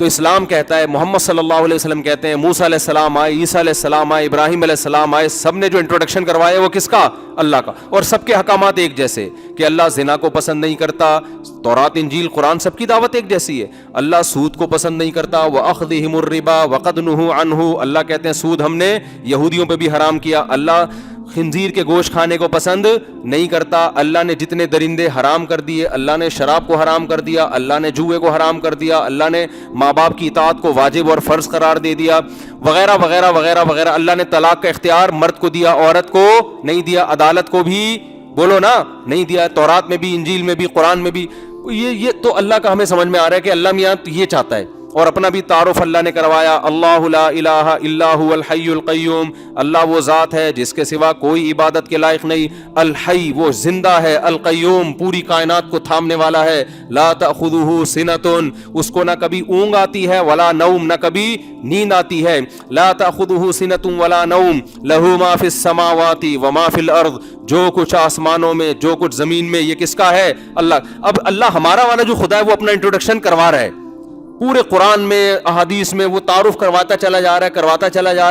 تو اسلام کہتا ہے, محمد صلی اللہ علیہ وسلم کہتے ہیں, موسیٰ علیہ السلام آئے, عیسیٰ علیہ السلام آئے, ابراہیم علیہ السلام آئے, سب نے جو انٹروڈکشن کروایا وہ کس کا؟ اللہ کا. اور سب کے احکامات ایک جیسے کہ اللہ زنا کو پسند نہیں کرتا, تورات انجیل قرآن سب کی دعوت ایک جیسی ہے. اللہ سود کو پسند نہیں کرتا, وَأَخْذِهِمُ الرِّبَا وَقَدْ نُهُوا عَنْهُ, اللہ کہتے ہیں سود ہم نے یہودیوں پہ بھی حرام کیا. اللہ خنزیر کے گوشت کھانے کو پسند نہیں کرتا. اللہ نے جتنے درندے حرام کر دیے, اللہ نے شراب کو حرام کر دیا, اللہ نے جوئے کو حرام کر دیا, اللہ نے ماں باپ کی اطاعت کو واجب اور فرض قرار دے دیا, وغیرہ وغیرہ وغیرہ وغیرہ. اللہ نے طلاق کا اختیار مرد کو دیا, عورت کو نہیں دیا, عدالت کو بھی بولو نا نہیں دیا, تورات میں بھی, انجیل میں بھی, قرآن میں بھی. یہ تو اللہ کا ہمیں سمجھ میں آ رہا ہے کہ اللہ میاں یہ چاہتا ہے. اور اپنا بھی تعارف اللہ نے کروایا, اللہ لا الہ الا هو الحی القیوم, اللہ وہ ذات ہے جس کے سوا کوئی عبادت کے لائق نہیں, الحی وہ زندہ ہے, القیوم پوری کائنات کو تھامنے والا ہے, لا تأخذہ سنۃ اس کو نہ کبھی اونگ آتی ہے, ولا نوم نہ کبھی نیند آتی ہے, لا تأخذہ سنۃ ولا نوم, لہ ما فی السماوات وما فی الارض, جو کچھ آسمانوں میں جو کچھ زمین میں یہ کس کا ہے؟ اللہ. اب اللہ ہمارا والا جو خدا ہے وہ اپنا انٹروڈکشن کروا رہا ہے پورے قرآن میں, احادیث میں, وہ تعارف کرواتا چلا جا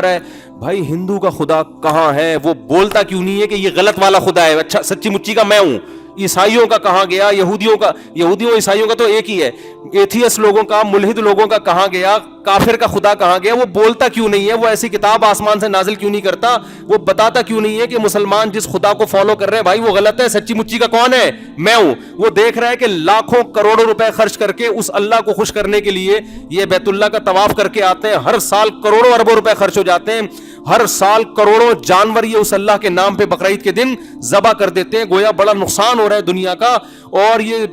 رہا ہے. بھائی ہندو کا خدا کہاں ہے؟ وہ بولتا کیوں نہیں ہے کہ یہ غلط والا خدا ہے, اچھا سچی مچی کا میں ہوں. عیسائیوں کا کہاں گیا؟ یہودیوں عیسائیوں کا تو ایک ہی ہے. ایتھیس لوگوں کا, ملحد لوگوں کا کہاں گیا؟ کافر کا خدا کہاں گیا؟ وہ بولتا کیوں نہیں ہے؟ وہ ایسی کتاب آسمان سے نازل کیوں نہیں کرتا؟ وہ بتاتا کیوں نہیں ہے کہ مسلمان جس خدا کو فالو کر رہے ہیں بھائی وہ غلط ہے, سچی مچی کا کون ہے؟ میں ہوں. وہ دیکھ رہا ہے کہ لاکھوں کروڑوں روپے خرچ کر کے اس اللہ کو خوش کرنے کے لیے یہ بیت اللہ کا طواف کر کے آتے ہیں, ہر سال کروڑوں اربوں روپے خرچ ہو جاتے ہیں, ہر سال کروڑوں جانور یہ اس اللہ کے نام پہ بقرعید کے دن ذبح کر دیتے ہیں, گویا بڑا نقصان ہو رہا ہے دنیا کا. اور یہ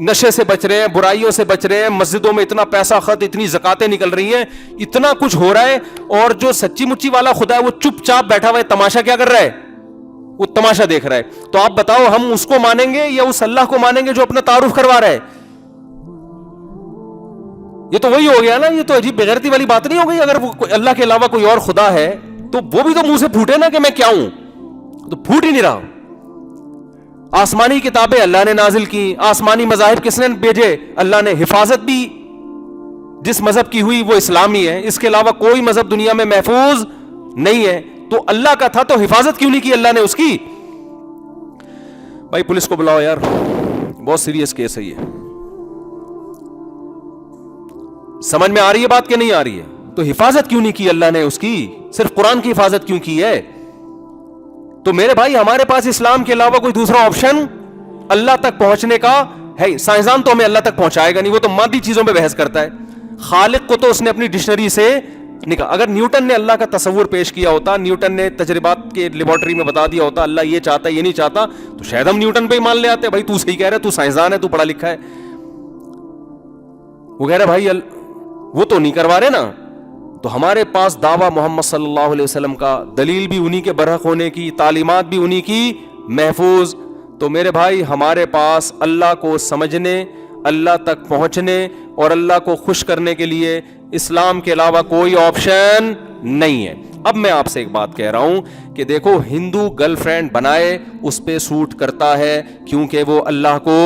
نشے سے بچ رہے ہیں, برائیوں سے بچ رہے ہیں, مسجدوں میں اتنا پیسہ خرچ, اتنی زکاتیں نکل رہی ہیں, اتنا کچھ ہو رہا ہے, اور جو سچی مچی والا خدا ہے وہ چپ چاپ بیٹھا ہوا ہے, تماشا کیا کر رہا ہے؟ وہ تماشا دیکھ رہا ہے. تو آپ بتاؤ ہم اس کو مانیں گے یا اس اللہ کو مانیں گے جو اپنا تعارف کروا رہا ہے؟ یہ تو وہی ہو گیا نا, یہ تو عجیب بغیرتی والی بات نہیں ہو گئی. اگر وہ اللہ کے علاوہ کوئی اور خدا ہے تو وہ بھی تو منہ سے پھوٹے نا کہ میں کیا ہوں, تو پھوٹ ہی نہیں رہا. آسمانی کتابیں اللہ نے نازل کی, آسمانی مذاہب کس نے بھیجے؟ اللہ نے. حفاظت بھی جس مذہب کی ہوئی وہ اسلامی ہے, اس کے علاوہ کوئی مذہب دنیا میں محفوظ نہیں ہے. تو اللہ کا تھا تو حفاظت کیوں نہیں کی اللہ نے اس کی؟ بھائی پولیس کو بلاؤ یار, بہت سیریس کیس ہے یہ. سمجھ میں آ رہی ہے بات کہ نہیں آ رہی ہے؟ تو حفاظت کیوں نہیں کی اللہ نے اس کی؟ صرف قرآن کی حفاظت کیوں کی ہے؟ تو میرے بھائی ہمارے پاس اسلام کے علاوہ کوئی دوسرا آپشن اللہ تک پہنچنے کا ہے. سائنسدان تو ہمیں اللہ تک پہنچائے گا نہیں, وہ تو مادی چیزوں پہ بحث کرتا ہے. خالق کو تو اس نے اپنی ڈکشنری سے نکالا. اگر نیوٹن نے اللہ کا تصور پیش کیا ہوتا, نیوٹن نے تجربات کے لیبارٹری میں بتا دیا ہوتا اللہ یہ چاہتا ہے یہ نہیں چاہتا, تو شاید ہم نیوٹن پہ ہی مان لے آتے. بھائی تو صحیح کہہ رہے, تو سائنسدان ہے, تو پڑھا لکھا ہے. وہ کہہ رہے بھائی وہ تو نہیں کروا رہے نا. تو ہمارے پاس دعویٰ محمد صلی اللہ علیہ وسلم کا, دلیل بھی انہی کے برحق ہونے کی, تعلیمات بھی انہی کی محفوظ. تو میرے بھائی ہمارے پاس اللہ کو سمجھنے, اللہ تک پہنچنے اور اللہ کو خوش کرنے کے لیے اسلام کے علاوہ کوئی آپشن نہیں ہے. اب میں آپ سے ایک بات کہہ رہا ہوں کہ دیکھو ہندو گرل فرینڈ بنائے اس پہ سوٹ کرتا ہے کیونکہ وہ اللہ کو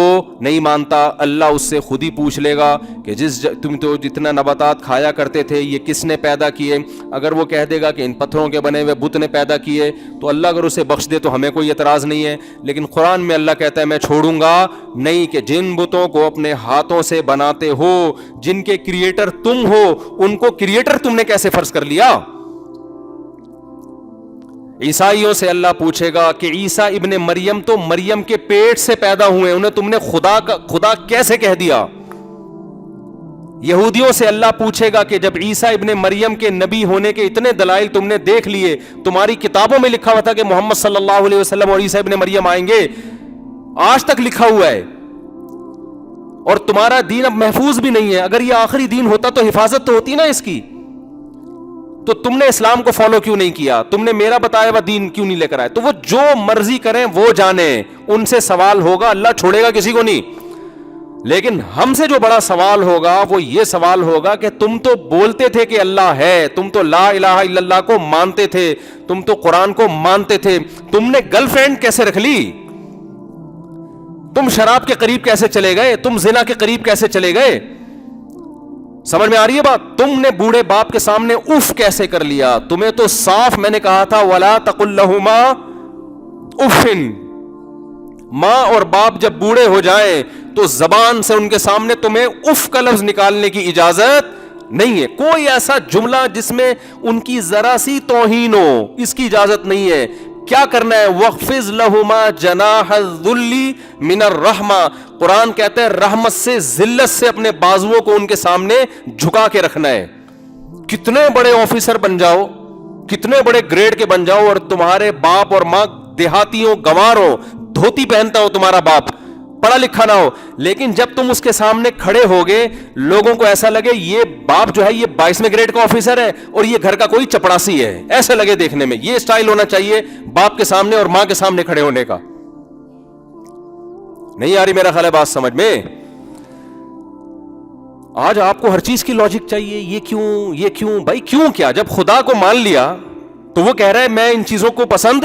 نہیں مانتا. اللہ اس سے خود ہی پوچھ لے گا کہ تم تو جتنا نباتات کھایا کرتے تھے یہ کس نے پیدا کیے. اگر وہ کہہ دے گا کہ ان پتھروں کے بنے ہوئے بت نے پیدا کیے تو اللہ اگر اسے بخش دے تو ہمیں کوئی اعتراض نہیں ہے. لیکن قرآن میں اللہ کہتا ہے میں چھوڑوں گا نہیں کہ جن بتوں کو اپنے ہاتھوں سے بناتے ہو, جن کے کریٹر تم ہو, ان کو کریٹر تم نے کیسے فرض کر لیا. عیسائیوں سے اللہ پوچھے گا کہ عیسیٰ ابن مریم تو مریم کے پیٹ سے پیدا ہوئے, انہیں تم نے خدا کیسے کہہ دیا. یہودیوں سے اللہ پوچھے گا کہ جب عیسیٰ ابن مریم کے نبی ہونے کے اتنے دلائل تم نے دیکھ لیے, تمہاری کتابوں میں لکھا ہوا تھا کہ محمد صلی اللہ علیہ وسلم اور عیسیٰ ابن مریم آئیں گے, آج تک لکھا ہوا ہے, اور تمہارا دین اب محفوظ بھی نہیں ہے. اگر یہ آخری دین ہوتا تو حفاظت تو ہوتی نا اس کی. تو تم نے اسلام کو فالو کیوں نہیں کیا, تم نے میرا بتایا ہوا دین کیوں نہیں لے کر آئے. تو وہ جو مرضی کریں وہ جانیں, ان سے سوال ہوگا, اللہ چھوڑے گا کسی کو نہیں. لیکن ہم سے جو بڑا سوال ہوگا وہ یہ سوال ہوگا کہ تم تو بولتے تھے کہ اللہ ہے, تم تو لا الہ الا اللہ کو مانتے تھے, تم تو قرآن کو مانتے تھے, تم نے گرل فرینڈ کیسے رکھ لی, تم شراب کے قریب کیسے چلے گئے, تم زنا کے قریب کیسے چلے گئے. سمجھ میں آ رہی ہے بات؟ تم نے بوڑھے باپ کے سامنے اف کیسے کر لیا؟ تمہیں تو صاف میں نے کہا تھا ولا تقل لہما افن. ماں اور باپ جب بوڑھے ہو جائیں تو زبان سے ان کے سامنے تمہیں اف کا لفظ نکالنے کی اجازت نہیں ہے. کوئی ایسا جملہ جس میں ان کی ذرا سی توہین ہو، اس کی اجازت نہیں ہے. کیا کرنا ہے؟ وَخْفِضْ لَهُمَا جَنَاحَ الذُّلِّ مِنَ الرَّحْمَةِ. قرآن کہتا ہے رحمت سے، ذلت سے اپنے بازوؤں کو ان کے سامنے جھکا کے رکھنا ہے. کتنے بڑے آفیسر بن جاؤ، کتنے بڑے گریڈ کے بن جاؤ، اور تمہارے باپ اور ماں دیہاتی ہو، گنوار ہو، دھوتی پہنتا ہو تمہارا باپ، پڑھا لکھا نہ ہو، لیکن جب تم اس کے سامنے کھڑے ہوگے لوگوں کو ایسا لگے یہ باپ جو ہے یہ 22ویں گریڈ کا آفیسر ہے اور یہ گھر کا کوئی چپڑاسی ہے، ایسا لگے دیکھنے میں. یہ سٹائل ہونا چاہیے باپ کے سامنے اور ماں کے سامنے کھڑے ہونے کا. نہیں آ رہی میرا خیال ہے بات سمجھ میں؟ آج آپ کو ہر چیز کی لاجک چاہیے. یہ کیوں بھائی؟ کیوں کیا؟ جب خدا کو مان لیا تو وہ کہہ رہا ہے میں ان چیزوں کو پسند،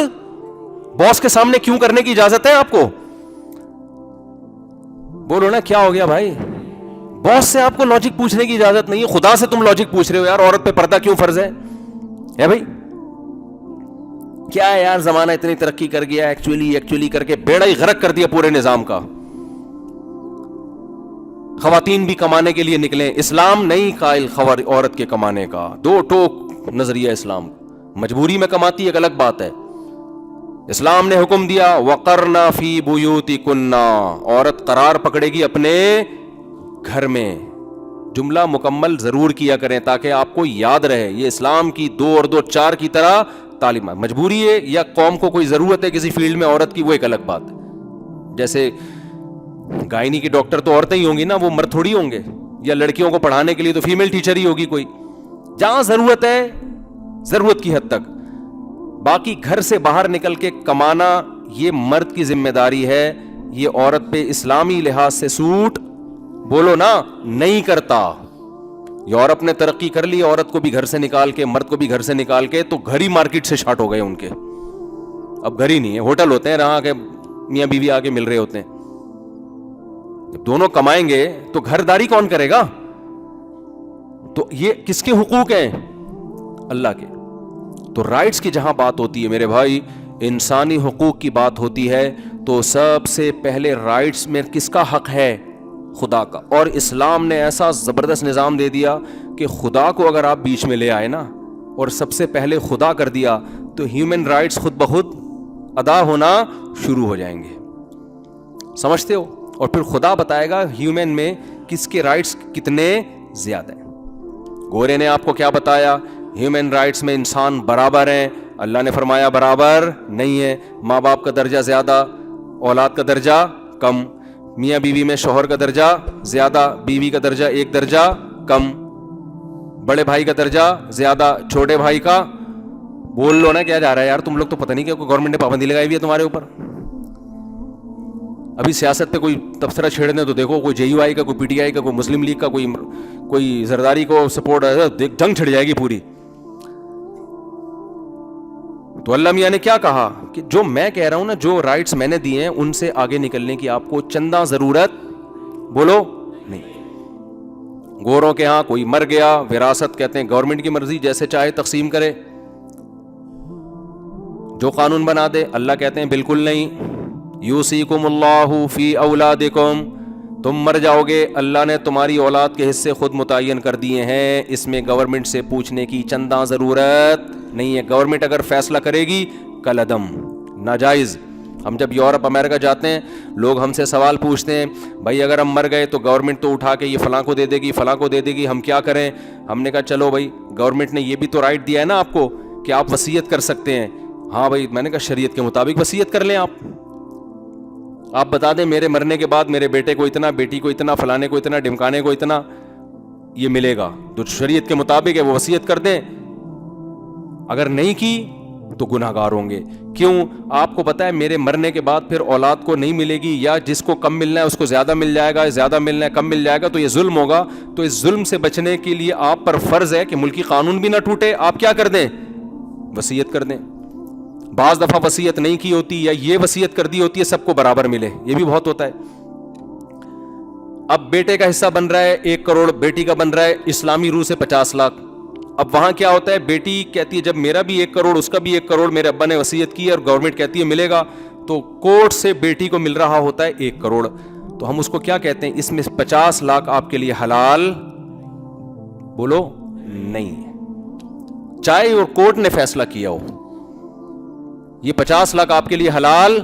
باس کے سامنے کیوں کرنے کی اجازت ہے آپ کو؟ بولو نا کیا ہو گیا بھائی؟ باس سے آپ کو لاجک پوچھنے کی اجازت نہیں ہے، خدا سے تم لاجک پوچھ رہے ہو. یار عورت پہ پردہ کیوں فرض ہے بھائی؟ کیا ہے یار، زمانہ اتنی ترقی کر گیا، ایکچولی کر کے بیڑا ہی غرق کر دیا پورے نظام کا. خواتین بھی کمانے کے لیے نکلیں. اسلام نہیں قائل عورت کے کمانے کا، دو ٹوک نظریہ اسلام. مجبوری میں کماتی ایک الگ بات ہے. اسلام نے حکم دیا وقرنا فی بیوتکن، عورت قرار پکڑے گی اپنے گھر میں. جملہ مکمل ضرور کیا کریں تاکہ آپ کو یاد رہے. یہ اسلام کی 2 اور 2 4 کی طرح تعلیم. مجبوری ہے یا قوم کو کوئی ضرورت ہے کسی فیلڈ میں عورت کی، وہ ایک الگ بات ہے. جیسے گائنی کی ڈاکٹر تو عورتیں ہی ہوں گی نا، وہ مرد تھوڑی ہوں گے. یا لڑکیوں کو پڑھانے کے لیے تو فیمیل ٹیچر ہی ہوگی کوئی. جہاں ضرورت ہے ضرورت کی حد تک. باقی گھر سے باہر نکل کے کمانا یہ مرد کی ذمہ داری ہے. یہ عورت پہ اسلامی لحاظ سے سوٹ بولو نا نہیں کرتا. یورپ نے ترقی کر لی، عورت کو بھی گھر سے نکال کے، مرد کو بھی گھر سے نکال کے، تو گھر ہی مارکیٹ سے شارٹ ہو گئے ان کے. اب گھر ہی نہیں ہے، ہوٹل ہوتے ہیں رہاں کے میاں بیوی آ کے مل رہے ہوتے ہیں. جب دونوں کمائیں گے تو گھرداری کون کرے گا؟ تو یہ کس کے حقوق ہیں؟ اللہ کے. تو رائٹس کی جہاں بات ہوتی ہے میرے بھائی، انسانی حقوق کی بات ہوتی ہے، تو سب سے پہلے رائٹس میں کس کا حق ہے؟ خدا کا. اور اسلام نے ایسا زبردست نظام دے دیا کہ خدا کو اگر آپ بیچ میں لے آئے نا اور سب سے پہلے خدا کر دیا تو ہیومن رائٹس خود بخود ادا ہونا شروع ہو جائیں گے. سمجھتے ہو؟ اور پھر خدا بتائے گا ہیومن میں کس کے رائٹس کتنے زیادہ ہیں. گورے نے آپ کو کیا بتایا؟ ہیومن رائٹس میں انسان برابر ہیں. اللہ نے فرمایا برابر نہیں ہے. ماں باپ کا درجہ زیادہ، اولاد کا درجہ کم. میاں بیوی میں شوہر کا درجہ زیادہ، بیوی کا درجہ 1 درجہ کم. بڑے بھائی کا درجہ زیادہ، چھوٹے بھائی کا. بول لو نا کیا جا رہا ہے یار؟ تم لوگ تو پتہ نہیں کہ گورنمنٹ نے پابندی لگائی ہوئی ہے تمہارے اوپر. ابھی سیاست پہ کوئی تبصرہ چھیڑنے تو دیکھو، کوئی جے یو آئی کا، کوئی پی ٹی آئی کا، کوئی مسلم لیگ کا، کوئی زرداری کو سپورٹ ہے، جنگ چھڑ جائے گی پوری. تو اللہ میاں نے کیا کہا کہ جو میں کہہ رہا ہوں نا، جو رائٹس میں نے دیے ہیں ان سے آگے نکلنے کی آپ کو چندہ ضرورت بولو نہیں. گوروں کے ہاں کوئی مر گیا، وراثت کہتے ہیں گورنمنٹ کی مرضی، جیسے چاہے تقسیم کرے، جو قانون بنا دے. اللہ کہتے ہیں بالکل نہیں. یوصیکم اللہ فی اولادکم، تم مر جاؤ گے، اللہ نے تمہاری اولاد کے حصے خود متعین کر دیے ہیں، اس میں گورنمنٹ سے پوچھنے کی چندہ ضرورت نہیں ہے. گورنمنٹ اگر فیصلہ کرے گی کالعدم، ناجائز. ہم جب یورپ امریکہ جاتے ہیں لوگ ہم سے سوال پوچھتے ہیں بھائی اگر ہم مر گئے تو گورنمنٹ تو اٹھا کے یہ فلاں کو دے دے گی، فلاں کو دے دے گی، ہم کیا کریں؟ ہم نے کہا چلو بھائی گورنمنٹ نے یہ بھی تو رائٹ دیا ہے نا آپ کو کہ آپ وصیت کر سکتے ہیں. ہاں بھائی، میں نے کہا شریعت کے مطابق وصیت کر لیں. آپ بتا دیں میرے مرنے کے بعد میرے بیٹے کو اتنا، بیٹی کو اتنا، فلانے کو اتنا، ڈمکانے کو اتنا یہ ملے گا، تو شریعت کے مطابق ہے وہ وصیت کر دیں. اگر نہیں کی تو گناہ گار ہوں گے. کیوں؟ آپ کو پتا ہے میرے مرنے کے بعد پھر اولاد کو نہیں ملے گی، یا جس کو کم ملنا ہے اس کو زیادہ مل جائے گا، زیادہ ملنا ہے کم مل جائے گا، تو یہ ظلم ہوگا. تو اس ظلم سے بچنے کے لیے آپ پر فرض ہے کہ ملکی قانون بھی نہ ٹوٹے، آپ کیا کر دیں؟ وصیت کر دیں. بعض دفعہ وصیت نہیں کی ہوتی یا یہ وصیت کر دی ہوتی ہے سب کو برابر ملے، یہ بھی بہت ہوتا ہے. اب بیٹے کا حصہ بن رہا ہے 1 کروڑ, بیٹی کا بن رہا ہے اسلامی روح سے 50 لاکھ. اب وہاں کیا ہوتا ہے, بیٹی کہتی ہے جب میرا بھی 1 کروڑ اس کا بھی 1 کروڑ میرے ابا نے وصیت کی ہے اور گورنمنٹ کہتی ہے ملے گا, تو کورٹ سے بیٹی کو مل رہا ہوتا ہے 1 کروڑ. تو ہم اس کو کیا کہتے ہیں, اس میں 50 لاکھ آپ کے لیے حلال بولو نہیں, چاہے اور کورٹ نے فیصلہ کیا ہو, یہ 50 لاکھ آپ کے لیے حلال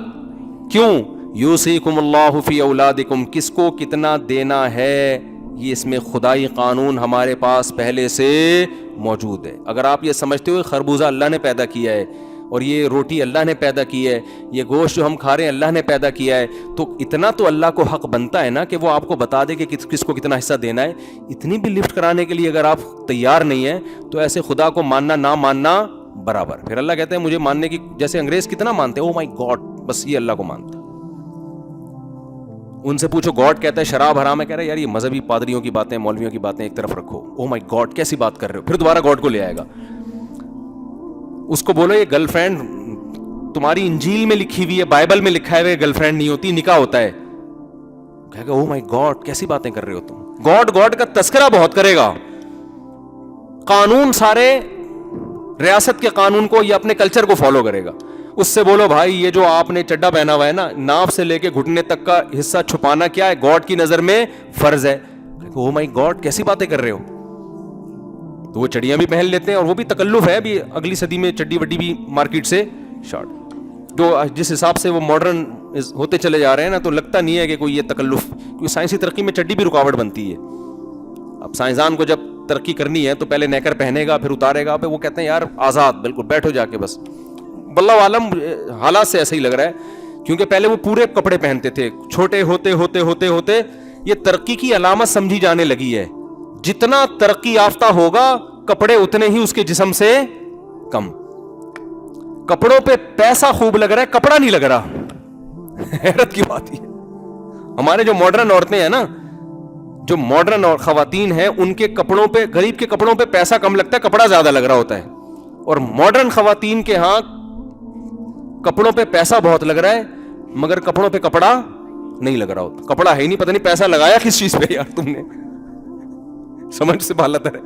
کیوں؟ یوصیکم اللہ فی اولادکم, کس کو کتنا دینا ہے یہ اس میں خدائی قانون ہمارے پاس پہلے سے موجود ہے. اگر آپ یہ سمجھتے ہو خربوزہ اللہ نے پیدا کیا ہے اور یہ روٹی اللہ نے پیدا کی ہے, یہ گوشت جو ہم کھا رہے ہیں اللہ نے پیدا کیا ہے, تو اتنا تو اللہ کو حق بنتا ہے نا کہ وہ آپ کو بتا دے کہ کس کو کتنا حصہ دینا ہے. اتنی بھی لفٹ کرانے کے لیے اگر آپ تیار نہیں ہیں تو ایسے خدا کو ماننا نہ ماننا برابر. پھر اللہ کہتے ہیں مجھے ماننے کی, جیسے انگریز کتنا مانتے ہیں, او مائی گاڈ, بس یہ اللہ کو مانتا. ان سے پوچھو گاڈ کہتا ہے شراب حرام ہے, کہہ رہے یار یہ مذہبی پادریوں کی باتیں مولویوں کی باتیں ایک طرف رکھو. او مائی گاڈ کیسی بات کر رہے ہو, پھر دوبارہ گاڈ کو لے آئے گا. اس کو بولو یہ گرل فرینڈ تمہاری انجیل میں لکھی ہوئی ہے, بائبل میں لکھا ہے گرل فرینڈ نہیں ہوتی, نکاح ہوتا ہے. کہے گا او مائی گاڈ کیسی باتیں کر رہے ہو تم. گاڈ کا تذکرہ بہت کرے گا, قانون سارے ریاست کے قانون کو یا اپنے کلچر کو فالو کرے گا. اس سے بولو بھائی یہ جو آپ نے چڈا پہنا ہوا ہے نا, ناف سے لے کے گھٹنے تک کا حصہ چھپانا کیا ہے, گاڈ کی نظر میں فرض ہے. او مائی گاڈ کیسی باتیں کر رہے ہو. تو وہ چڑیاں بھی پہن لیتے ہیں, اور وہ بھی تکلف ہے, بھی اگلی صدی میں چڈی وڈی بھی مارکیٹ سے شارٹ, جو جس حساب سے وہ ماڈرن ہوتے چلے جا رہے ہیں نا, تو لگتا نہیں ہے کہ کوئی یہ تکلف, کیونکہ سائنسی ترقی میں چڈی بھی رکاوٹ بنتی ہے. اب سائنسدان کو جب ترقی کرنی ہے تو پہلے نیکر پہنے گا پھر اتارے گا, پھر وہ کہتے ہیں یار آزاد بالکل بیٹھو جا کے بس. واللہ عالم حالات سے ایسا ہی لگ رہا ہے, کیونکہ پہلے وہ پورے کپڑے پہنتے تھے, چھوٹے ہوتے ہوتے ہوتے ہوتے یہ ترقی کی علامت سمجھی جانے لگی ہے. جتنا ترقی یافتہ ہوگا کپڑے اتنے ہی اس کے جسم سے کم. کپڑوں پہ پیسہ خوب لگ رہا ہے, کپڑا نہیں لگ رہا. حیرت کی بات یہ, ہمارے جو ماڈرن عورتیں ہیں نا, جو ماڈرن خواتین ہیں, ان کے کپڑوں پہ, غریب کے کپڑوں پہ پیسہ کم لگتا ہے, کپڑا زیادہ لگ رہا ہوتا ہے. اور ماڈرن خواتین کے ہاں کپڑوں پہ پیسہ بہت لگ رہا ہے مگر کپڑوں پہ کپڑا نہیں لگ رہا ہوتا. کپڑا ہے ہی نہیں, پتہ نہیں پیسہ لگایا کس چیز پہ یار تم نے, سمجھ سے بالا تر ہے.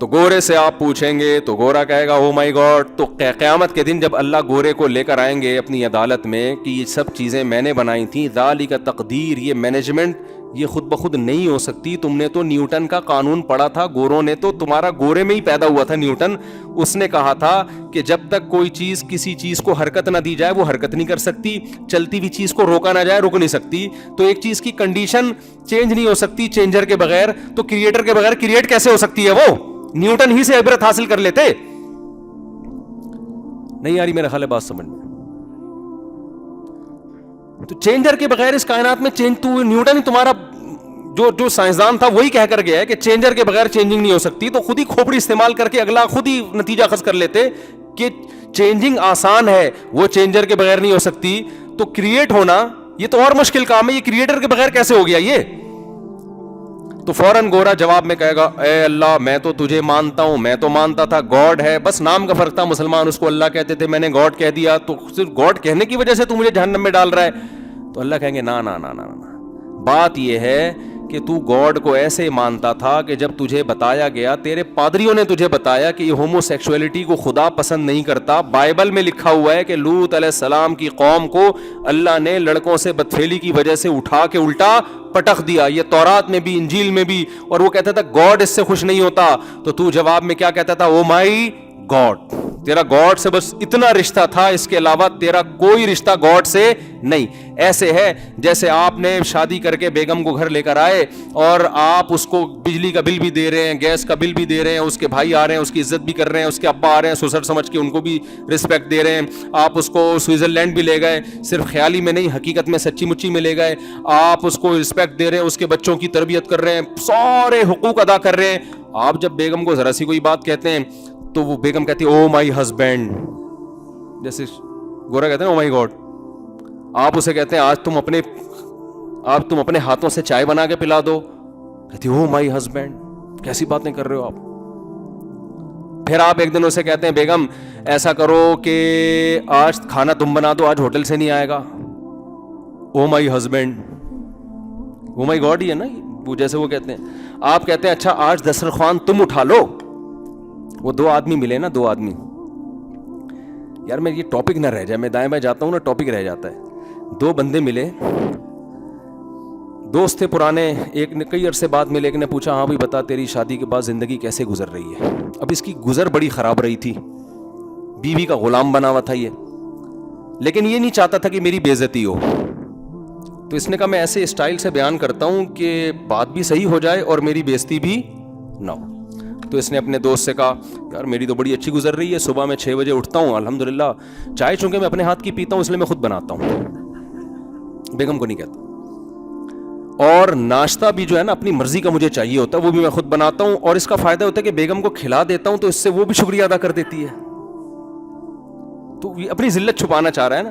تو گورے سے آپ پوچھیں گے تو گورا کہے گا او مائی گاڈ. تو قیامت کے دن جب اللہ گورے کو لے کر آئیں گے اپنی عدالت میں کہ یہ سب چیزیں میں نے بنائی تھیں, ذالک تقدیر, یہ مینجمنٹ یہ خود بخود نہیں ہو سکتی, تم نے تو نیوٹن کا قانون پڑھا تھا, گوروں نے تو, تمہارا گورے میں ہی پیدا ہوا تھا نیوٹن, اس نے کہا تھا کہ جب تک کوئی چیز کسی چیز کو حرکت نہ دی جائے وہ حرکت نہیں کر سکتی, چلتی ہوئی چیز کو روکا نہ جائے رک نہیں سکتی. تو ایک چیز کی کنڈیشن چینج نہیں ہو سکتی چینجر کے بغیر, تو کریٹر کے بغیر کریٹ کیسے ہو سکتی ہے. وہ نیوٹن ہی سے عبرت حاصل کر لیتے. نہیں یاری میرا خیال ہے بات سمجھ میں. تو چینجر کے بغیر اس کائنات میں چینج, تو نیوٹن ہی تمہارا جو سائنسدان تھا وہی کہہ کر گیا ہے کہ چینجر کے بغیر چینجنگ نہیں ہو سکتی. تو خود ہی کھوپڑی استعمال کر کے اگلا خود ہی نتیجہ اخذ کر لیتے کہ چینجنگ آسان ہے, وہ چینجر کے بغیر نہیں ہو سکتی. تو کریٹ ہونا یہ تو اور مشکل کام ہے, یہ کریٹر کے بغیر کیسے ہو گیا یہ. تو فوراً گورا جواب میں کہے گا اے اللہ میں تو تجھے مانتا ہوں, میں تو مانتا تھا گاڈ ہے, بس نام کا فرق تھا, مسلمان اس کو اللہ کہتے تھے, میں نے گاڈ کہہ دیا, تو صرف گاڈ کہنے کی وجہ سے تو مجھے جہنم میں ڈال رہا ہے. تو اللہ کہیں گے نا نا نا نا نا, بات یہ ہے کہ تو گاڈ کو ایسے مانتا تھا کہ جب تجھے بتایا گیا, تیرے پادریوں نے تجھے بتایا کہ یہ ہومو سیکسولیٹی کو خدا پسند نہیں کرتا, بائبل میں لکھا ہوا ہے کہ لوط علیہ السلام کی قوم کو اللہ نے لڑکوں سے بدفعلی کی وجہ سے اٹھا کے الٹا پٹخ دیا, یہ تورات میں بھی انجیل میں بھی, اور وہ کہتا تھا گاڈ اس سے خوش نہیں ہوتا. تو جواب میں کیا کہتا تھا, او مائی گاڈ, تیرا گاڈ سے بس اتنا رشتہ تھا, اس کے علاوہ تیرا کوئی رشتہ گاڈ سے نہیں. ایسے ہے جیسے آپ نے شادی کر کے بیگم کو گھر لے کر آئے اور آپ اس کو بجلی کا بل بھی دے رہے ہیں, گیس کا بل بھی دے رہے ہیں, اس کے بھائی آ رہے ہیں اس کی عزت بھی کر رہے ہیں, اس کے ابا آ رہے ہیں سسر سمجھ کے ان کو بھی رسپیکٹ دے رہے ہیں, آپ اس کو سوئٹزرلینڈ بھی لے گئے, صرف خیالی میں نہیں حقیقت میں سچی مچی میں لے گئے, آپ اس کو رسپیکٹ دے رہے ہیں, اس کے بچوں کی تربیت کر رہے ہیں, سارے حقوق ادا کر رہے ہیں. آپ جب بیگم کو ذرا سی کوئی بات کہتے ہیں تو وہ بیگم کہتی ہے او مائی ہسبینڈ, جیسے گورا کہتے ہیں او مائی گاڈ. آپ اسے کہتے ہیں آج تم اپنے ہاتھوں سے چائے بنا کے پلا دو, کہتی او مائی ہسبینڈ, کیسی باتیں کر رہے ہو آپ. پھر آپ ایک دن اسے کہتے ہیں بیگم ایسا کرو کہ آج کھانا تم بنا دو, آج ہوٹل سے نہیں آئے گا. او my husband, O my God ہی ہے نا وہ, جیسے وہ کہتے ہیں. آپ کہتے ہیں اچھا آج دسترخوان تم اٹھا لو. وہ 2 آدمی ملے نا, 2 آدمی, یار میں یہ ٹاپک نہ رہ جائے, میں دائیں بائیں جاتا ہوں نا ٹاپک رہ جاتا ہے. 2 بندے ملے, دوست تھے پرانے, ایک نے کئی عرصے بعد ملے, ایک نے پوچھا ہاں بھائی بتا تیری شادی کے بعد زندگی کیسے گزر رہی ہے. اب اس کی گزر بڑی خراب رہی تھی, بیوی کا غلام بنا ہوا تھا یہ, لیکن یہ نہیں چاہتا تھا کہ میری بے عزتی ہو. تو اس نے کہا میں ایسے اسٹائل سے بیان کرتا ہوں کہ بات بھی صحیح ہو جائے اور میری بے عزتی بھی نہ ہو. تو اس نے اپنے دوست سے کہا یار میری تو بڑی اچھی گزر رہی ہے, صبح میں 6 بجے اٹھتا ہوں الحمدللہ, چائے چونکہ میں اپنے ہاتھ کی پیتا ہوں اس لیے میں خود بناتا ہوں, بیگم کو نہیں کہتا, اور ناشتہ بھی جو ہے نا اپنی مرضی کا مجھے چاہیے ہوتا ہے وہ بھی میں خود بناتا ہوں, اور اس کا فائدہ ہوتا ہے کہ بیگم کو کھلا دیتا ہوں تو اس سے وہ بھی شکریہ ادا کر دیتی ہے. تو یہ اپنی ذلت چھپانا چاہ رہا ہے نا.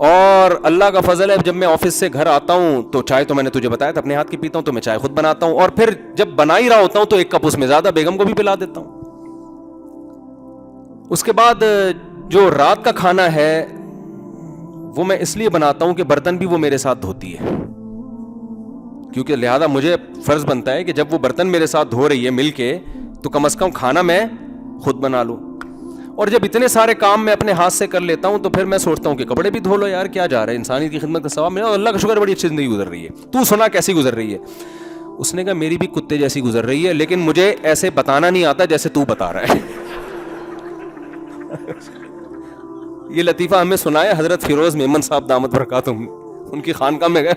اور اللہ کا فضل ہے جب میں آفس سے گھر آتا ہوں تو چائے تو میں نے تجھے بتایا تھا اپنے ہاتھ کی پیتا ہوں, تو میں چائے خود بناتا ہوں, اور پھر جب بنا ہی رہا ہوتا ہوں تو 1 کپ اس میں زیادہ بیگم کو بھی پلا دیتا ہوں. اس کے بعد جو رات کا کھانا ہے وہ میں اس لیے بناتا ہوں کہ برتن بھی وہ میرے ساتھ دھوتی ہے, کیونکہ لہذا مجھے فرض بنتا ہے کہ جب وہ برتن میرے ساتھ دھو رہی ہے مل کے تو کم از کم کھانا میں خود بنا لوں. اور جب اتنے سارے کام میں اپنے ہاتھ سے کر لیتا ہوں تو پھر میں سوچتا ہوں کہ کپڑے بھی دھو لو یار, کیا جا رہا ہے, انسانی کی خدمت کا ثواب ملا, اللہ کا شکر بڑی اچھی زندگی گزر رہی ہے, تو سنا کیسی گزر رہی ہے. اس نے کہا میری بھی کتے جیسی گزر رہی ہے, لیکن مجھے ایسے بتانا نہیں آتا جیسے تو بتا رہا ہے. یہ لطیفہ ہمیں سنایا حضرت فیروز میمن صاحب دامت برکاتہم, ان کی خانقاہ میں گئے.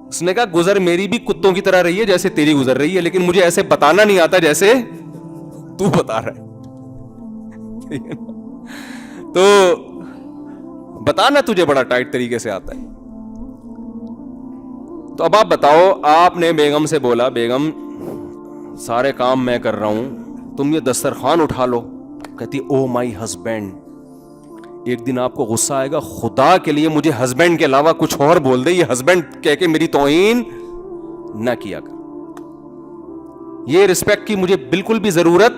اس نے کہا گزر میری بھی کتوں کی طرح رہی ہے جیسے تیری گزر رہی ہے, لیکن مجھے ایسے بتانا نہیں آتا جیسے تو بتا رہا ہے. تو بتانا تجھے بڑا ٹائٹ طریقے سے آتا ہے. تو اب آپ بتاؤ, آپ نے بیگم سے بولا بیگم سارے کام میں کر رہا ہوں, تم یہ دسترخوان اٹھا لو. کہتی او مائی ہسبینڈ. ایک دن آپ کو غصہ آئے گا, خدا کے لیے مجھے ہسبینڈ کے علاوہ کچھ اور بول دے, یہ ہسبینڈ کہہ کے میری توہین نہ کیا کر. یہ رسپیکٹ کی مجھے بالکل بھی ضرورت,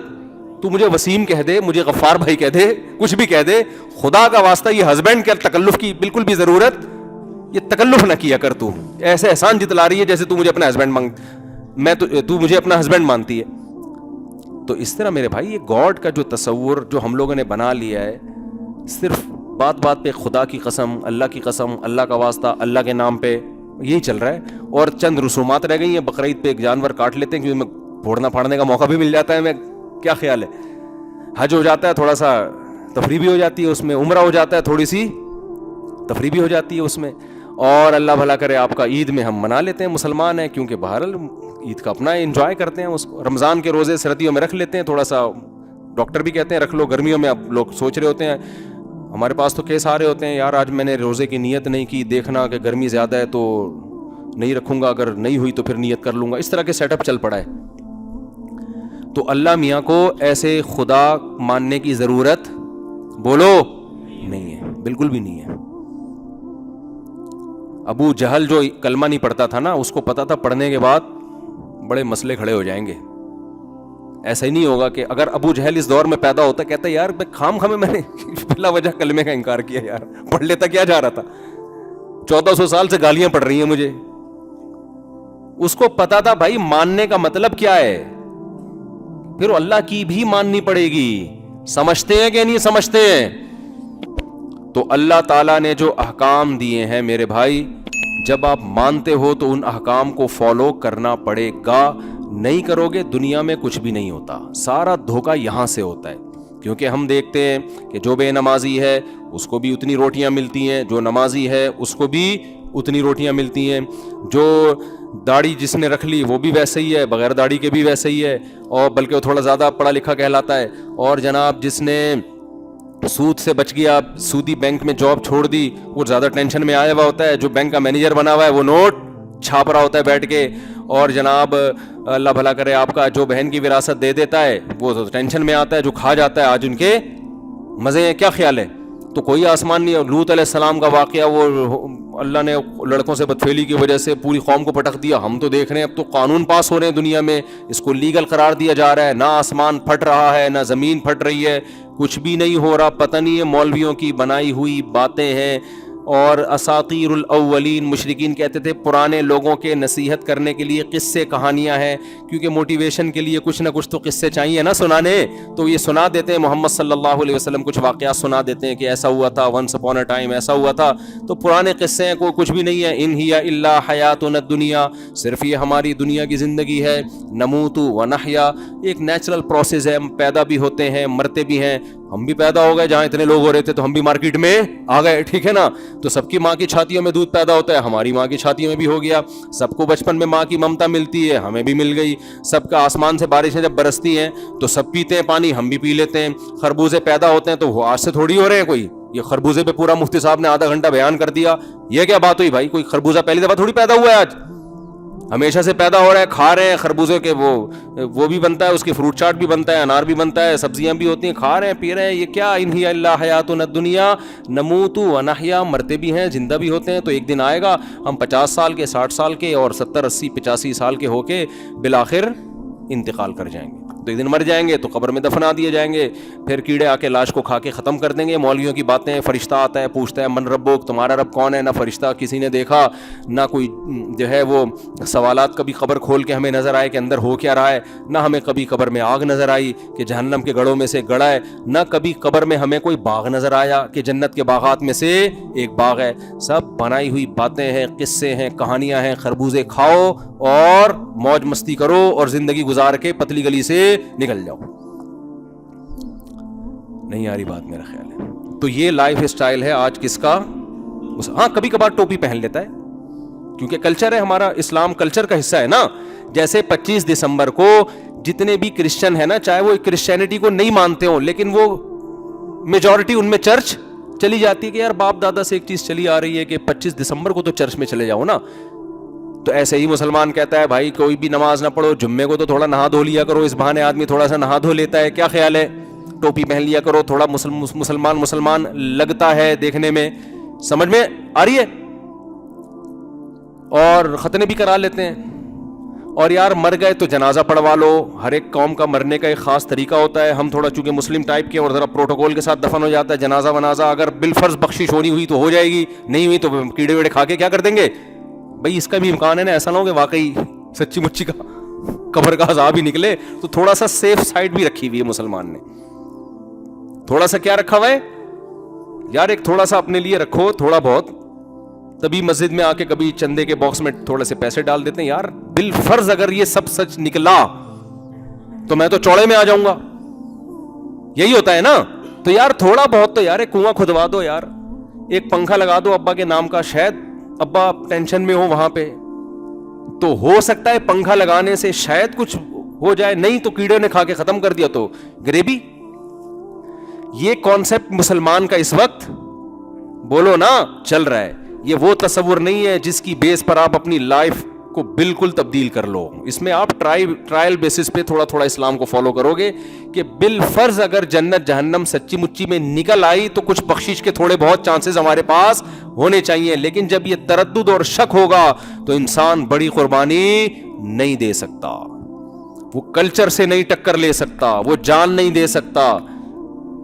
تو مجھے وسیم کہہ دے, مجھے غفار بھائی کہہ دے, کچھ بھی کہہ دے, خدا کا واسطہ یہ ہسبینڈ کے تکلف کی بالکل بھی ضرورت, یہ تکلف نہ کیا کر. تو ایسے احسان جتلا رہی ہے جیسے تو مجھے اپنا ہسبینڈ تو مجھے اپنا ہسبینڈ مانتی ہے. تو اس طرح میرے بھائی یہ گاڈ کا جو تصور جو ہم لوگوں نے بنا لیا ہے, صرف بات بات پہ خدا کی قسم, اللہ کی قسم, اللہ کا واسطہ, اللہ کے نام پہ, یہی چل رہا ہے. اور چند رسومات رہ گئی ہیں, بقرعید پہ ایک جانور کاٹ لیتے ہیں کیونکہ میں پھوڑنا پھاڑنے کا موقع بھی مل جاتا ہے. میں کیا خیال ہے, حج ہو جاتا ہے, تھوڑا سا تفریح بھی ہو جاتی ہے اس میں, عمرہ ہو جاتا ہے, تھوڑی سی تفریح بھی ہو جاتی ہے اس میں, اور اللہ بھلا کرے آپ کا عید میں ہم منا لیتے ہیں, مسلمان ہیں کیونکہ بہرحال عید کا اپنا انجوائے کرتے ہیں اس کو. رمضان کے روزے سردیوں میں رکھ لیتے ہیں, تھوڑا سا ڈاکٹر بھی کہتے ہیں رکھ لو, گرمیوں میں اب لوگ سوچ رہے ہوتے ہیں, ہمارے پاس تو کیس آ رہے ہوتے ہیں, یار آج میں نے روزے کی نیت نہیں کی, دیکھنا کہ گرمی زیادہ ہے تو نہیں رکھوں گا, اگر نہیں ہوئی تو پھر نیت کر لوں گا. اس طرح کے سیٹ اپ چل پڑا ہے. تو اللہ میاں کو ایسے خدا ماننے کی ضرورت بولو نہیں ہے, بالکل بھی نہیں ہے. ابو جہل جو کلمہ نہیں پڑھتا تھا نا, اس کو پتا تھا پڑھنے کے بعد بڑے مسئلے کھڑے ہو جائیں گے. ایسا ہی نہیں ہوگا کہ اگر ابو جہل اس دور میں پیدا ہوتا, کہتا یار میں نے بلا وجہ کلمے کا انکار کیا, یار پڑھ لیتا, کیا جا رہا تھا, 1400 سال سے گالیاں پڑ رہی ہیں مجھے. اس کو پتا تھا بھائی ماننے کا مطلب کیا ہے, پھر اللہ کی بھی ماننی پڑے گی. سمجھتے ہیں کہ نہیں سمجھتے ہیں؟ تو اللہ تعالیٰ نے جو احکام دیے ہیں میرے بھائی, جب آپ مانتے ہو تو ان احکام کو فالو کرنا پڑے گا. نہیں کرو گے دنیا میں کچھ بھی نہیں ہوتا, سارا دھوکہ یہاں سے ہوتا ہے. کیونکہ ہم دیکھتے ہیں کہ جو بے نمازی ہے اس کو بھی اتنی روٹیاں ملتی ہیں, جو نمازی ہے اس کو بھی اتنی روٹیاں ملتی ہیں, جو داڑھی جس نے رکھ لی وہ بھی ویسے ہی ہے, بغیر داڑھی کے بھی ویسے ہی ہے, اور بلکہ وہ تھوڑا زیادہ پڑھا لکھا کہلاتا ہے. اور جناب جس نے سود سے بچ گیا, سودی بینک میں جاب چھوڑ دی, وہ زیادہ ٹینشن میں آیا ہوا ہوتا ہے. جو بینک کا مینیجر بنا ہوا ہے وہ نوٹ چھاپ رہا ہوتا ہے بیٹھ کے. اور جناب اللہ بھلا کرے آپ کا جو بہن کی وراثت دے دیتا ہے وہ تو ٹینشن میں آتا ہے, جو کھا جاتا ہے آج ان کے مزے ہیں. کیا خیال ہے؟ تو کوئی آسمان نہیں. اور لوط علیہ السلام کا واقعہ, وہ اللہ نے لڑکوں سے بدفعلی کی وجہ سے پوری قوم کو پٹک دیا. ہم تو دیکھ رہے ہیں اب تو قانون پاس ہو رہے ہیں دنیا میں, اس کو لیگل قرار دیا جا رہا ہے. نہ آسمان پھٹ رہا ہے, نہ زمین پھٹ رہی ہے, کچھ بھی نہیں ہو رہا. پتہ نہیں ہے مولویوں کی بنائی ہوئی باتیں ہیں, اور اساطیر الاولین، مشرکین کہتے تھے پرانے لوگوں کے نصیحت کرنے کے لیے قصے کہانیاں ہیں، کیونکہ موٹیویشن کے لیے کچھ نہ کچھ تو قصے چاہیے نا سنانے، تو یہ سنا دیتے ہیں، محمد صلی اللہ علیہ وسلم کچھ واقعات سنا دیتے ہیں کہ ایسا ہوا تھا، ونس اپون اے ٹائم ایسا ہوا تھا. تو پرانے قصے ہیں، کوئی کچھ بھی نہیں ہے. ان ہی الا حیاتنا الدنیا، صرف یہ ہماری دنیا کی زندگی ہے. نموت و نحیا، ایک نیچرل پروسیس ہے، ہم پیدا بھی ہوتے ہیں مرتے بھی ہیں. ہم بھی پیدا ہو گئے، جہاں اتنے لوگ ہو رہے تھے تو ہم بھی مارکیٹ میں آ گئے، ٹھیک ہے نا. تو سب کی ماں کی چھاتیوں میں دودھ پیدا ہوتا ہے، ہماری ماں کی چھاتیوں میں بھی ہو گیا. سب کو بچپن میں ماں کی ممتا ملتی ہے، ہمیں بھی مل گئی. سب کا آسمان سے بارشیں جب برستی ہیں تو سب پیتے ہیں پانی، ہم بھی پی لیتے ہیں. خربوزے پیدا ہوتے ہیں تو وہ آج سے تھوڑی ہو رہے ہیں. کوئی یہ خربوزے پہ پورا مفتی صاحب نے آدھا گھنٹہ بیان کر دیا، یہ کیا بات ہوئی بھائی؟ کوئی خربوزہ پہلی دفعہ تھوڑی پیدا ہوا ہے، آج ہمیشہ سے پیدا ہو رہا ہے. کھا رہے ہیں خربوزے کے، وہ بھی بنتا ہے، اس کی فروٹ چاٹ بھی بنتا ہے، انار بھی بنتا ہے، سبزیاں بھی ہوتی ہیں، کھا رہے ہیں پی رہے ہیں. یہ کیا؟ ان ہی الا حیاتنا الدنیا نموت و نحیا، مرتے بھی ہیں زندہ بھی ہوتے ہیں. تو ایک دن آئے گا ہم 50 سال کے، 60 سال کے اور 70 80 85 سال کے ہو کے بالآخر انتقال کر جائیں گے. تو ایک دن مر جائیں گے تو قبر میں دفنا دیے جائیں گے، پھر کیڑے آ کے لاش کو کھا کے ختم کر دیں گے. مولویوں کی باتیں، فرشتہ آتا ہے پوچھتا ہے من ربک، تمہارا رب کون ہے؟ نہ فرشتہ کسی نے دیکھا، نہ کوئی جو ہے وہ سوالات کبھی قبر کھول کے ہمیں نظر آئے کہ اندر ہو کیا رہا ہے، نہ ہمیں کبھی قبر میں آگ نظر آئی کہ جہنم کے گڑھوں میں سے گڑھا ہے، نہ کبھی قبر میں ہمیں کوئی باغ نظر آیا کہ جنت کے باغات میں سے ایک باغ ہے. سب بنائی ہوئی باتیں ہیں، قصے ہیں، کہانیاں ہیں. خربوزے کھاؤ اور موج مستی کرو اور زندگی گزار کے پتلی گلی سے نکل جاؤ. نہیں آ رہی بات میرا خیال ہے. تو یہ لائف اسٹائل ہے آج کس کا؟ ہاں کبھی کبھار ٹوپی پہن لیتا ہے کیونکہ کلچر ہے ہمارا، اسلام کلچر کا حصہ ہے نا. جیسے 25 دسمبر کو جتنے بھی کرسچن ہیں نا، چاہے وہ کرسچینٹی کو نہیں مانتے ہوں، لیکن وہ میجورٹی ان میں چرچ چلی جاتی ہے کہ یار باپ دادا سے ایک چیز چلی آ رہی ہے کہ 25 دسمبر کو تو چرچ میں چلے جاؤ نا. تو ایسے ہی مسلمان کہتا ہے بھائی کوئی بھی نماز نہ پڑھو، جمعے کو تو تھوڑا نہا دھو لیا کرو، اس بہانے آدمی تھوڑا سا نہا دھو لیتا ہے. کیا خیال ہے؟ ٹوپی پہن لیا کرو، تھوڑا مسلمان لگتا ہے دیکھنے میں. سمجھ میں آ رہی ہے؟ اور ختنے بھی کرا لیتے ہیں. اور یار مر گئے تو جنازہ پڑھوا لو. ہر ایک قوم کا مرنے کا ایک خاص طریقہ ہوتا ہے. ہم تھوڑا چونکہ مسلم ٹائپ کے اور ذرا پروٹوکول کے ساتھ دفن ہو جاتا ہے. جنازہ ونازہ اگر بالفرض بخشش ہونی ہوئی تو ہو جائے گی، نہیں ہوئی تو کیڑے ویڑے کھا کے کیا کر دیں گے بھائی. اس کا بھی امکان ہے نا، ایسا نہ ہو کہ واقعی سچی مچی کا قبر کا عذاب ہی نکلے. تو تھوڑا سا سیف سائڈ بھی رکھی ہوئی ہے مسلمان نے. تھوڑا سا کیا رکھا ہوا ہے یار؟ ایک تھوڑا سا اپنے لیے رکھو تھوڑا بہت. تبھی مسجد میں آ کے کبھی چندے کے باکس میں تھوڑے سے پیسے ڈال دیتے ہیں. یار بالفرض اگر یہ سب سچ نکلا تو میں تو چوڑے میں آ جاؤں گا. یہی ہوتا ہے نا. تو یار تھوڑا بہت تو یار ایک کنواں کھدوا دو یار، ایک پنکھا لگا دو ابا کے نام کا، شاید ابا ٹینشن میں ہو وہاں پہ تو ہو سکتا ہے پنکھا لگانے سے شاید کچھ ہو جائے، نہیں تو کیڑے نے کھا کے ختم کر دیا تو گریبی. یہ کانسیپٹ مسلمان کا اس وقت بولو نا چل رہا ہے. یہ وہ تصور نہیں ہے جس کی بیس پر آپ اپنی لائف کو بالکل تبدیل کر لو. اس میں آپ ٹرائل بیسس پہ تھوڑا تھوڑا اسلام کو فالو کرو گے کہ بالفرض اگر جنت جہنم سچی مچی میں نکل آئی تو کچھ بخشش کے تھوڑے بہت چانسز ہمارے پاس ہونے چاہیے. لیکن جب یہ تردد اور شک ہوگا تو انسان بڑی قربانی نہیں دے سکتا، وہ کلچر سے نہیں ٹکر لے سکتا، وہ جان نہیں دے سکتا،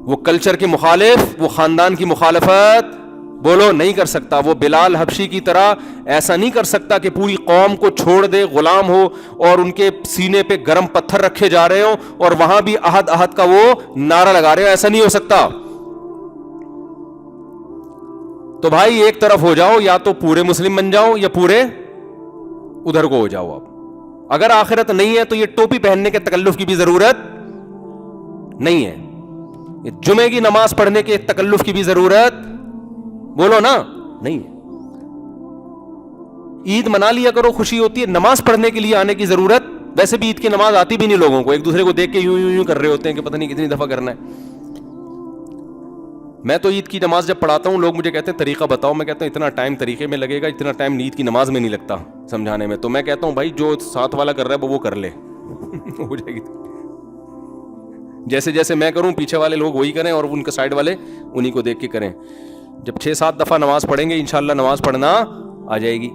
وہ کلچر کے مخالف، وہ خاندان کی مخالفت بولو نہیں کر سکتا. وہ بلال حبشی کی طرح ایسا نہیں کر سکتا کہ پوری قوم کو چھوڑ دے، غلام ہو اور ان کے سینے پہ گرم پتھر رکھے جا رہے ہوں اور وہاں بھی احد احد کا وہ نعرہ لگا رہے ہو. ایسا نہیں ہو سکتا. تو بھائی ایک طرف ہو جاؤ، یا تو پورے مسلم بن جاؤ یا پورے ادھر کو ہو جاؤ. اب اگر آخرت نہیں ہے تو یہ ٹوپی پہننے کے تکلف کی بھی ضرورت نہیں ہے، یہ جمعے کی نماز پڑھنے کے تکلف کی بھی ضرورت بولو نا نہیں ہے. عید منا لیا کرو، خوشی ہوتی ہے. نماز پڑھنے کے لیے آنے کی ضرورت، ویسے بھی عید کی نماز آتی بھی نہیں لوگوں کو، ایک دوسرے کو دیکھ کے یوں یوں یوں کر رہے ہوتے ہیں کہ پتہ نہیں کتنی دفعہ کرنا ہے. میں تو عید کی نماز جب پڑھاتا ہوں لوگ مجھے کہتے ہیں طریقہ بتاؤ. میں کہتا ہوں اتنا ٹائم طریقے میں لگے گا اتنا ٹائم عید کی نماز میں نہیں لگتا سمجھانے میں. تو میں کہتا ہوں بھائی جو ساتھ والا کر رہا ہے وہ کر لے ہو جائے گی. جیسے جیسے میں کروں پیچھے والے لوگ وہی کریں اور ان کے سائڈ والے انہی کو دیکھ کے کریں. جب 6-7 دفعہ نماز پڑھیں گے انشاءاللہ نماز پڑھنا آ جائے گی.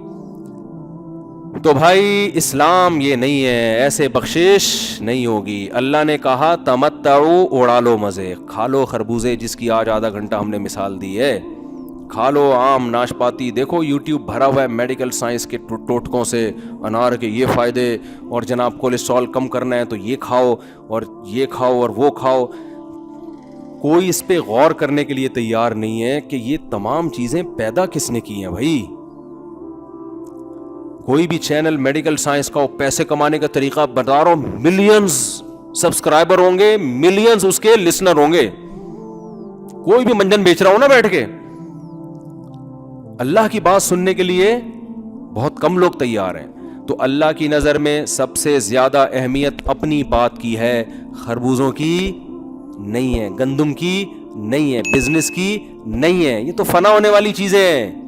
تو بھائی اسلام یہ نہیں ہے، ایسے بخشش نہیں ہوگی. اللہ نے کہا تمتعوا، اڑا لو مزے، کھا لو خربوزے جس کی آج آدھا گھنٹہ ہم نے مثال دی ہے. کھا لو آم ناشپاتی, دیکھو یوٹیوب بھرا ہوا ہے میڈیکل سائنس کے ٹوٹکوں سے, انار کے یہ فائدے, اور جناب کولیسٹرول کم کرنا ہے تو یہ کھاؤ اور یہ کھاؤ اور وہ کھاؤ. کوئی اس پہ غور کرنے کے لیے تیار نہیں ہے کہ یہ تمام چیزیں پیدا کس نے کی ہیں بھائی. کوئی بھی چینل میڈیکل سائنس کا پیسے کمانے کا طریقہ بتا رہا ہوں, ملینز سبسکرائبر ہوں گے, ملینز اس کے لسنر ہوں گے. کوئی بھی منجن بیچ رہا ہوں نا بیٹھ کے, اللہ کی بات سننے کے لیے بہت کم لوگ تیار ہیں. تو اللہ کی نظر میں سب سے زیادہ اہمیت اپنی بات کی ہے, خربوزوں کی نہیں ہے, گندم کی نہیں ہے, بزنس کی نہیں ہے. یہ تو فنا ہونے والی چیزیں ہیں.